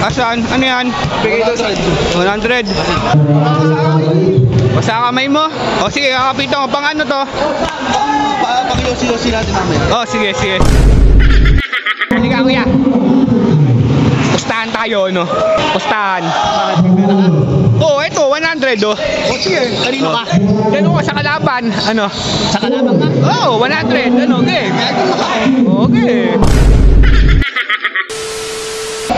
Asan? Ano yan? 100. Basta kamay mo? O sige, kakapitan ko. Pang ano to? Pang-yosi natin namin. O sige, sige. Halika kuya. Pustahan tayo, no? Pustahan. Oo, ito, 100 oh. O sige, kanino ka? Ganun ka sa kalaban. Ano? Sa kalaban ka? Oo, 100. Ano, okay. Okay.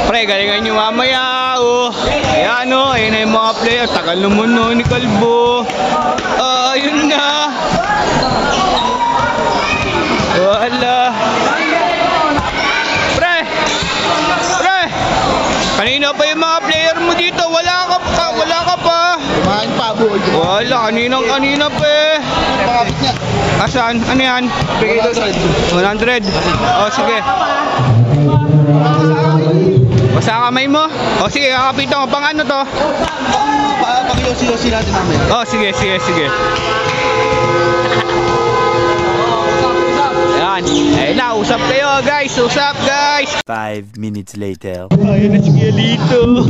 Pre, galingan nyo mamaya, oh. Ayan, oh. Ayan na yung mga player. Tagal naman, no, ni Kalbo. Ayun na. Wala. Pre. Pre. Kanina pa yung mga player mo dito. Wala ka pa. Kumain pa, boy. Wala, kanina pa eh. Pakapit niya. Asan? Ano yan? 100. O sige. Basta kamay mo? O sige, kakapitan ko. Pang ano to? Pang-yosi natin namin. O sige, sige, sige. Ayan. Ayun na, usap kayo guys. Usap guys. 5 minutes later. Ayan na si Miguelito.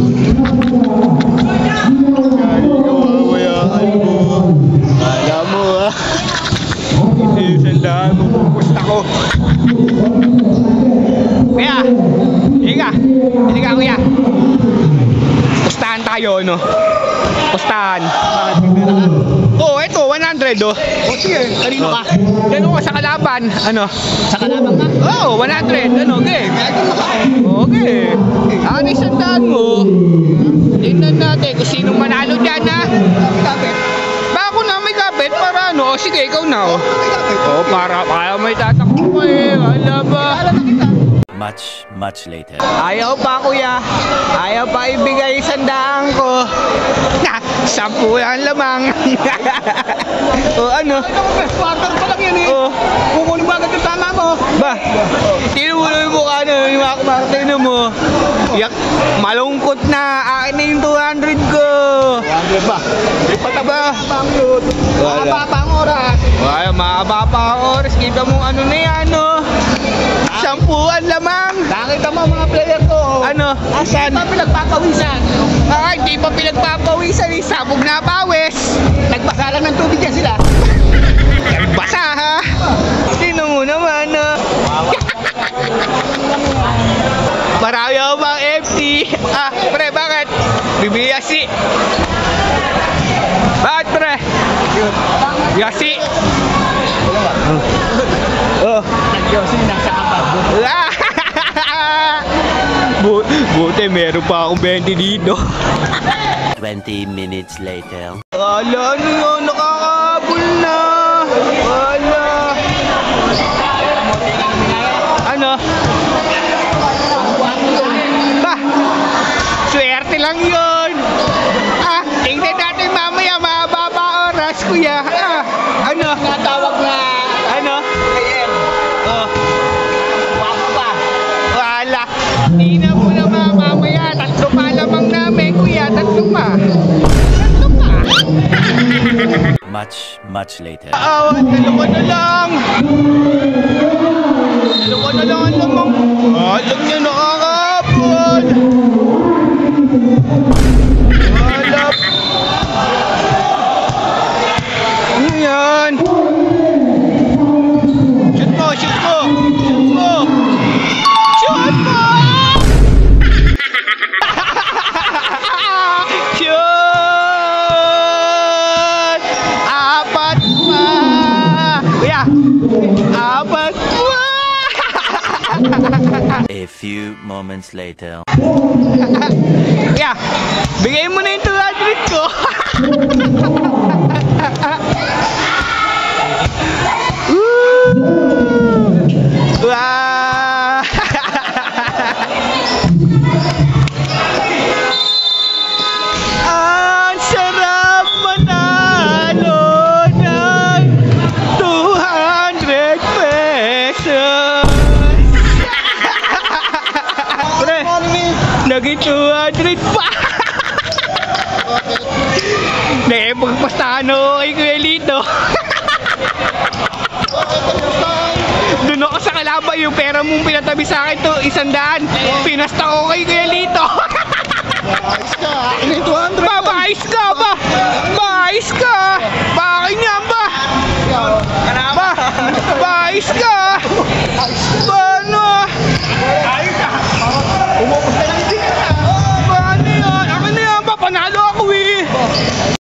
Alam mo ah. Ito yung sandaan mo. Pupusta ko. Kuya. Hindi ka kuya. Pustahan tayo, no? Pustahan. Oo, ito, 100 oh. O sige, kanino ka? Ganun ka sa kalaban. Ano? Sa kalaban ka? Oo, 100. Ano, okay. Okay. Ang isang daan mo. Tingnan natin kung sinong manalo dyan, ha? Kapit. Ba ako na may kapit para ano? O, sige, ikaw na, oh. Kapit. Oo, para may tatakbo ko eh. Wala ba? Alam na kita. Much later. Ayaw pa, kuya. Ayaw pa ibigay 100 ko. 10 ang lamang. O ano? Best quarter pa lang yan eh. O. Kukunin mo agad yung tama mo. Ba? Tino mo na yung mukha na yung Martino mo. Yak, malungkot na. Akin na yung 200 ko. 100 ba? Ba? Pang yun. Wala. Mahaba pa ang oras. Ay, mahaba pa ang oras. Kita mo ano na yan, no? 10 lamang. Nakita mo mga player ko. Ano? Asan? Hindi pa pinagpapawisan. Ay, di pa pinagpapawisan. Sabog na pawis. Nagbasa lang ng tubig yan sila. Basa ha? Sino mo naman no? Marami ako bang FT? Ah, pre, bakit? Bibiyasi. Bakit, pre? Bibiyasi. Oh. Nag-yosi nasa kapag. Buti, meron pa akong 20 dito. 20 minutes later. Wala ano yun, nakakahabol na. Wala. Ano? Ba? Swerte lang yun. Ah, tingnan natin mamaya, mahaba pa oras, kuya. Ah, ano? Natawag na. Ano? AM. Oh, Wako pa. wala. Tingnan mo na mamaya. 3 pa lamang namin, kuya. 3 pa. 3 pa. Much later. Dalawa na lang. Dalawa na lang ang lamang. Alam niya, nakakapon. Wala. Ano yan? Shoot mo, shoot mo. Shoot mo. Shoot mo. Shoot. 4 pa. Kuya. 4 pa. A few moments later. Kuya, bigay mo na yung 200 ko. Wow. Ang sarap manalo ng 200 pesos. Pre, naging 200 pa. Naipagpastahan ako kay Kuya Lito. Doon ako sa kalaban, yung pera mong pinatabi sa akin to 100. Pinasta ko kay Kuya Lito. Akin yung 200. Ba, baayos ka ba? Baayos ka. Bakit nga ba? Ba, baayos ka. Ba, ano?